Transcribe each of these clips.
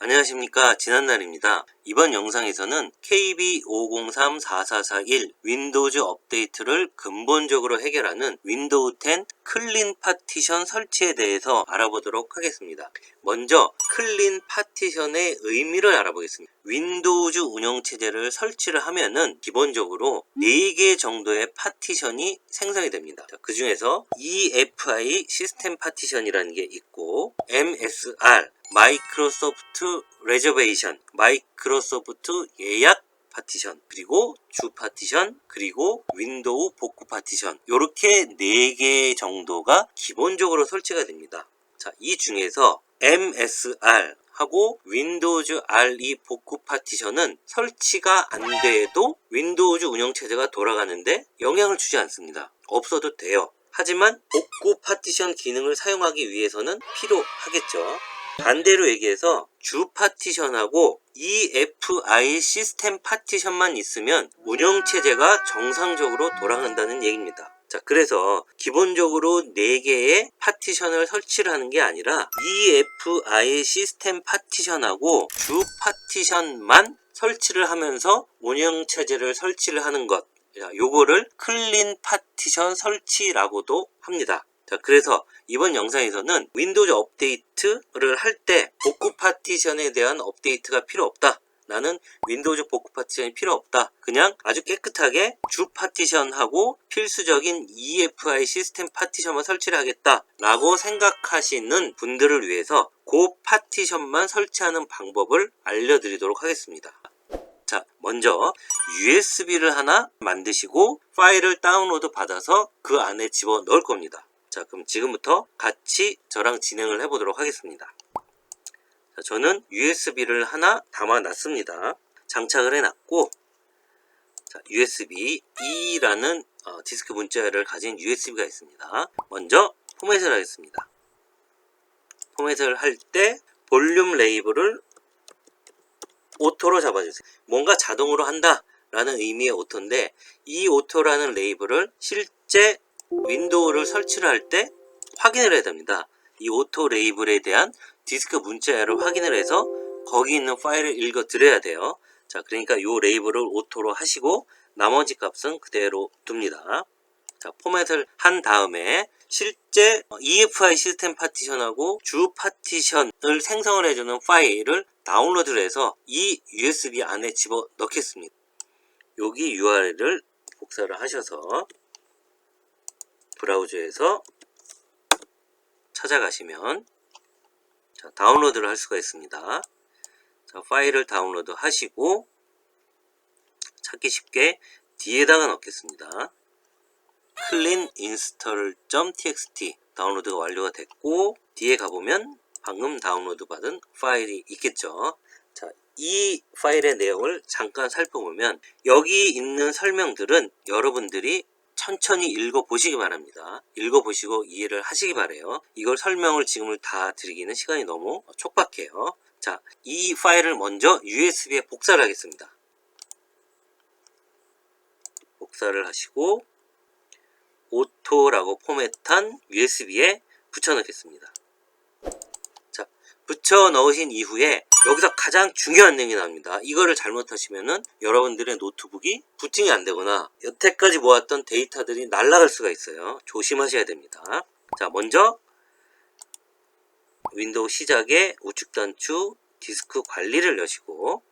안녕하십니까, 지난날입니다. 이번 영상에서는 KB503-4441 윈도우즈 업데이트를 근본적으로 해결하는 윈도우 10 클린 파티션 설치에 대해서 알아보도록 하겠습니다. 먼저 클린 파티션의 의미를 알아보겠습니다. 윈도우즈 운영체제를 설치를 하면은 기본적으로 4개 정도의 파티션이 생성이 됩니다. 그 중에서 EFI 시스템 파티션이라는 게 있고, MSR 마이크로소프트 레저베이션, 마이크로소프트 예약 파티션, 그리고 주 파티션, 그리고 윈도우 복구 파티션, 요렇게 4개 정도가 기본적으로 설치가 됩니다. 자, 이 중에서 MSR 하고 윈도우즈 RE 복구 파티션은 설치가 안 돼도 윈도우즈 운영체제가 돌아가는데 영향을 주지 않습니다. 없어도 돼요. 하지만 복구 파티션 기능을 사용하기 위해서는 필요하겠죠. 반대로 얘기해서 주 파티션하고 EFI 시스템 파티션만 있으면 운영체제가 정상적으로 돌아간다는 얘기입니다. 자, 그래서 기본적으로 4개의 파티션을 설치를 하는 게 아니라 EFI 시스템 파티션하고 주 파티션만 설치를 하면서 운영체제를 설치를 하는 것, 요거를 클린 파티션 설치라고도 합니다. 자, 그래서 이번 영상에서는 윈도우즈 업데이트를 할 때 복구 파티션에 대한 업데이트가 필요 없다. 나는 윈도우즈 복구 파티션이 필요 없다. 그냥 아주 깨끗하게 주 파티션하고 필수적인 EFI 시스템 파티션만 설치를 하겠다 라고 생각하시는 분들을 위해서 그 파티션만 설치하는 방법을 알려드리도록 하겠습니다. 자, 먼저 USB를 하나 만드시고 파일을 다운로드 받아서 그 안에 집어 넣을 겁니다. 자, 그럼 지금부터 같이 저랑 진행을 해보도록 하겠습니다. 자, 저는 USB를 하나 담아놨습니다. 장착을 해놨고, 자, USB E라는 디스크 문자열을 가진 USB가 있습니다. 먼저 포맷을 하겠습니다. 포맷을 할 때 볼륨 레이블을 오토로 잡아주세요. 뭔가 자동으로 한다 라는 의미의 오토인데, 이 오토라는 레이블을 실제 윈도우를 설치를 할 때 확인을 해야 됩니다. 이 오토 레이블에 대한 디스크 문자열을 확인을 해서 거기 있는 파일을 읽어 드려야 돼요. 자, 그러니까 이 레이블을 오토로 하시고 나머지 값은 그대로 둡니다. 자, 포맷을 한 다음에 실제 EFI 시스템 파티션하고 주 파티션을 생성을 해주는 파일을 다운로드를 해서 이 USB 안에 집어 넣겠습니다. 여기 URL을 복사를 하셔서 브라우저에서 찾아가시면, 자, 다운로드를 할 수가 있습니다. 자, 파일을 다운로드 하시고 찾기 쉽게 D에다가 넣겠습니다. cleaninstall.txt 다운로드가 완료가 됐고, D에 가보면 방금 다운로드 받은 파일이 있겠죠. 자, 이 파일의 내용을 잠깐 살펴보면 여기 있는 설명들은 여러분들이 천천히 읽어보시기 바랍니다. 읽어보시고 이해를 하시기 바래요. 이걸 설명을 지금을 다 드리기는 시간이 너무 촉박해요. 자, 이 파일을 먼저 USB에 복사를 하겠습니다. 복사를 하시고 오토라고 포맷한 USB에 붙여 넣겠습니다. 자, 붙여 넣으신 이후에 여기서 가장 중요한 내용이 나옵니다. 이거를 잘못하시면은 여러분들의 노트북이 부팅이 안 되거나 여태까지 모았던 데이터들이 날아갈 수가 있어요. 조심하셔야 됩니다. 자, 먼저 윈도우 시작에 우측 단추 디스크 관리를 여시고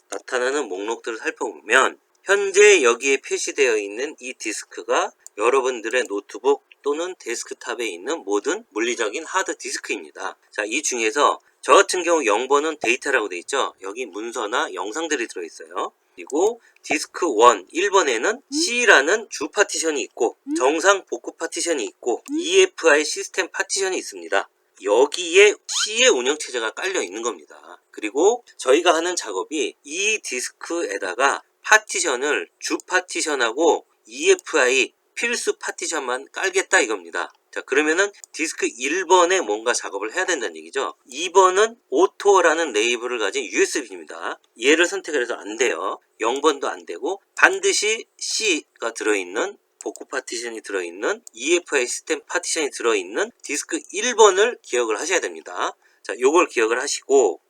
나타나는 목록들을 살펴보면 현재 여기에 표시되어 있는 이 디스크가 여러분들의 노트북 또는 데스크탑에 있는 모든 물리적인 하드 디스크입니다. 자, 이 중에서 저 같은 경우 0번은 데이터라고 되어 있죠. 여기 문서나 영상들이 들어있어요. 그리고 디스크 1, 1번에는 C라는 주 파티션이 있고 정상 복구 파티션이 있고 EFI 시스템 파티션이 있습니다. 여기에 C의 운영체제가 깔려 있는 겁니다. 그리고 저희가 하는 작업이 이 디스크에다가 파티션을 주 파티션하고 EFI 필수 파티션만 깔겠다 이겁니다. 자, 그러면은 디스크 1번에 뭔가 작업을 해야 된다는 얘기죠. 2번은 오토라는 레이블을 가진 USB입니다. 얘를 선택을 해서 안 돼요. 0번도 안 되고 반드시 C가 들어있는 복구 파티션이 들어있는 EFI 시스템 파티션이 들어있는 디스크 1번을 기억을 하셔야 됩니다. 자, 요걸 기억을 하시고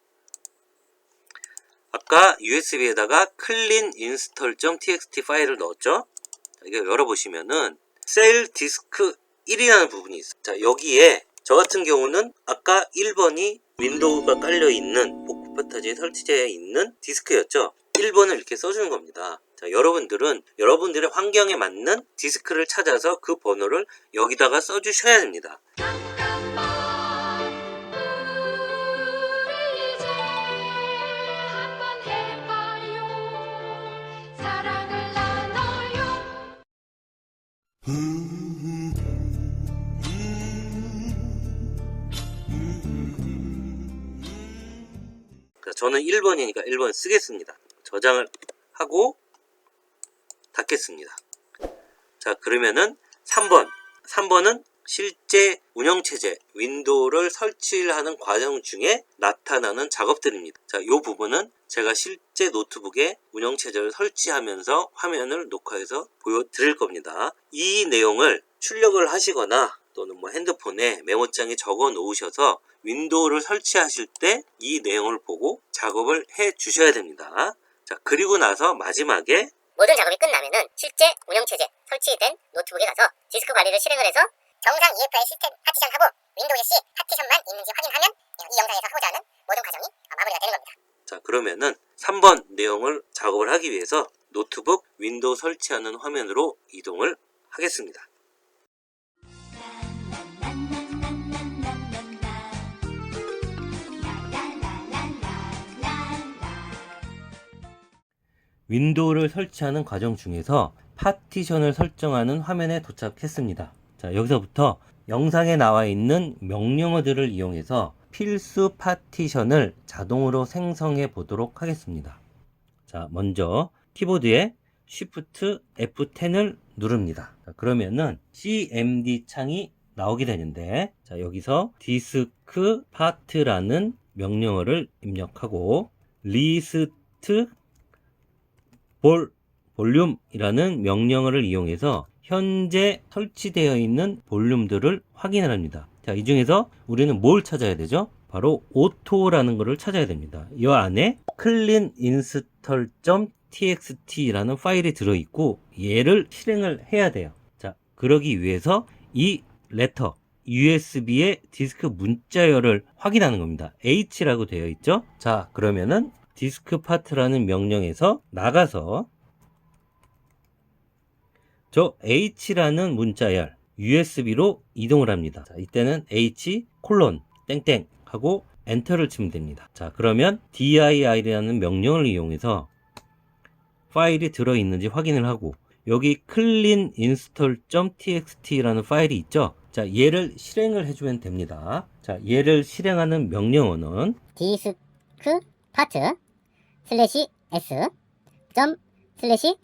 아까 USB에다가 cleaninstall.txt 파일을 넣었죠. 이거 열어보시면은 셀 디스크 1이라는 부분이 있어요. 자, 여기에 저 같은 경우는 아까 1번이 윈도우가 깔려있는 복구 파티션에 설치되어 있는 디스크였죠. 1번을 이렇게 써주는 겁니다. 자, 여러분들은 여러분들의 환경에 맞는 디스크를 찾아서 그 번호를 여기다가 써주셔야 됩니다. 저는 1번이니까 1번 쓰겠습니다. 저장을 하고 닫겠습니다. 자, 그러면은 3번은 실제 운영체제 윈도우를 설치를 하는 과정 중에 나타나는 작업들입니다. 자, 이 부분은 제가 실제 노트북에 운영체제를 설치하면서 화면을 녹화해서 보여드릴 겁니다. 이 내용을 출력을 하시거나 또는 뭐 핸드폰에 메모장에 적어 놓으셔서 윈도우를 설치하실 때 이 내용을 보고 작업을 해 주셔야 됩니다. 자, 그리고 나서 마지막에 모든 작업이 끝나면은 실제 운영체제 설치된 노트북에 가서 디스크 관리를 실행을 해서 정상 EFI 시스템 파티션하고 윈도우 C 파티션만 있는지 확인하면 이 영상에서 하고자 하는 모든 과정이 마무리가 되는 겁니다. 자, 그러면은 3번 내용을 작업을 하기 위해서 노트북 윈도우 설치하는 화면으로 이동을 하겠습니다. 윈도우를 설치하는 과정 중에서 파티션을 설정하는 화면에 도착했습니다. 자, 여기서부터 영상에 나와 있는 명령어들을 이용해서 필수 파티션을 자동으로 생성해 보도록 하겠습니다. 자, 먼저 키보드에 Shift F10을 누릅니다. 자, 그러면은 CMD 창이 나오게 되는데, 자, 여기서 디스크 파트라는 명령어를 입력하고 리스트 볼륨이라는 명령어를 이용해서 현재 설치되어 있는 볼륨들을 확인을 합니다. 자, 이 중에서 우리는 뭘 찾아야 되죠? 바로 오토라는 것을 찾아야 됩니다. 이 안에 cleaninstall.txt라는 파일이 들어있고 얘를 실행을 해야 돼요. 자, 그러기 위해서 이 레터 USB의 디스크 문자열을 확인하는 겁니다. H라고 되어 있죠? 자, 그러면은 디스크 파트라는 명령에서 나가서 저 H라는 문자열 USB로 이동을 합니다. 자, 이때는 H 땡땡 하고 엔터를 치면 됩니다. 자, 그러면 dir라는 명령을 이용해서 파일이 들어있는지 확인을 하고 여기 cleaninstall.txt라는 파일이 있죠. 자, 얘를 실행을 해주면 됩니다. 자, 얘를 실행하는 명령어는 디스크 파트 슬래시 s 점 슬래시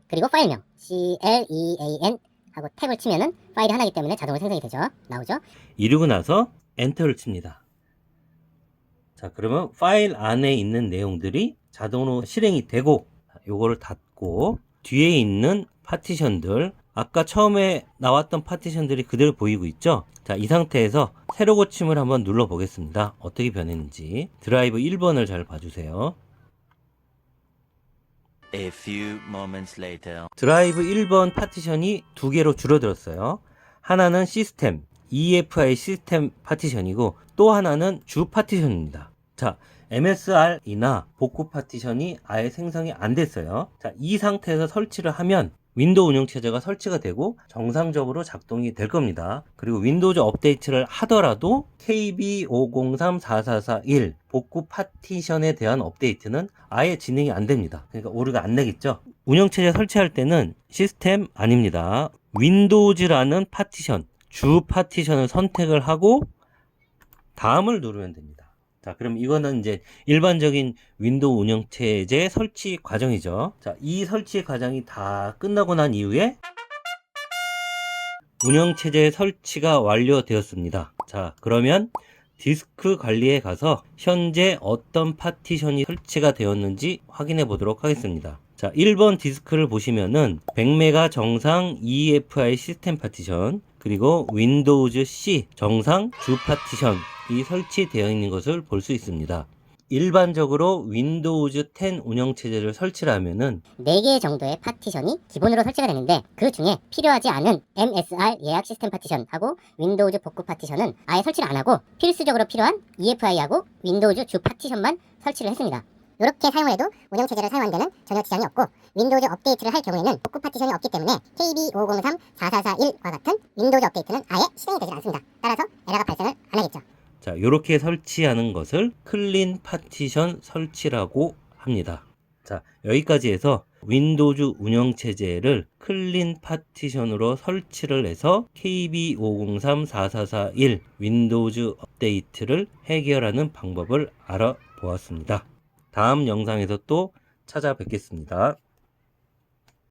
그리고 파일명 clean 하고 탭을 치면은 파일이 하나이기 때문에 자동으로 생성이 되죠. 나오죠. 이러고 나서 엔터를 칩니다. 자, 그러면 파일 안에 있는 내용들이 자동으로 실행이 되고 요거를 닫고 뒤에 있는 파티션들 아까 처음에 나왔던 파티션들이 그대로 보이고 있죠. 자, 이 상태에서 새로 고침을 한번 눌러 보겠습니다. 어떻게 변했는지 드라이브 1번을 잘 봐주세요. A few moments later. 드라이브 1번 파티션이 두 개로 줄어들었어요. 하나는 시스템, EFI 시스템 파티션이고 또 하나는 주 파티션입니다. 자, MSR이나 복구 파티션이 아예 생성이 안 됐어요. 자, 이 상태에서 설치를 하면 윈도우 운영체제가 설치가 되고 정상적으로 작동이 될 겁니다. 그리고 윈도우즈 업데이트를 하더라도 KB503441 복구 파티션에 대한 업데이트는 아예 진행이 안 됩니다. 그러니까 오류가 안 나겠죠. 운영체제 설치할 때는 시스템 아닙니다. 윈도우즈라는 파티션, 주 파티션을 선택을 하고 다음을 누르면 됩니다. 자, 그럼 이거는 이제 일반적인 윈도우 운영체제 설치 과정이죠. 자, 이 설치 과정이 다 끝나고 난 이후에 운영체제 설치가 완료되었습니다. 자, 그러면 디스크 관리에 가서 현재 어떤 파티션이 설치가 되었는지 확인해 보도록 하겠습니다. 자, 1번 디스크를 보시면은 100메가 정상 EFI 시스템 파티션 그리고 윈도우즈 C 정상 주 파티션이 설치되어 있는 것을 볼 수 있습니다. 일반적으로 윈도우즈 10 운영체제를 설치를 하면은 4개 정도의 파티션이 기본으로 설치가 되는데 그 중에 필요하지 않은 MSR 예약 시스템 파티션하고 윈도우즈 복구 파티션은 아예 설치를 안 하고 필수적으로 필요한 EFI하고 윈도우즈 주 파티션만 설치를 했습니다. 이렇게 사용을 해도 운영체제를 사용하는 데는 전혀 지장이 없고 윈도우즈 업데이트를 할 경우에는 복구 파티션이 없기 때문에 KB503-4441과 같은 윈도우즈 업데이트는 아예 실행이 되지 않습니다. 따라서 에러가 발생을 안 하겠죠. 자, 이렇게 설치하는 것을 클린 파티션 설치라고 합니다. 자, 여기까지 해서 윈도우즈 운영체제를 클린 파티션으로 설치를 해서 KB503-4441 윈도우즈 업데이트를 해결하는 방법을 알아보았습니다. 다음 영상에서 또 찾아뵙겠습니다.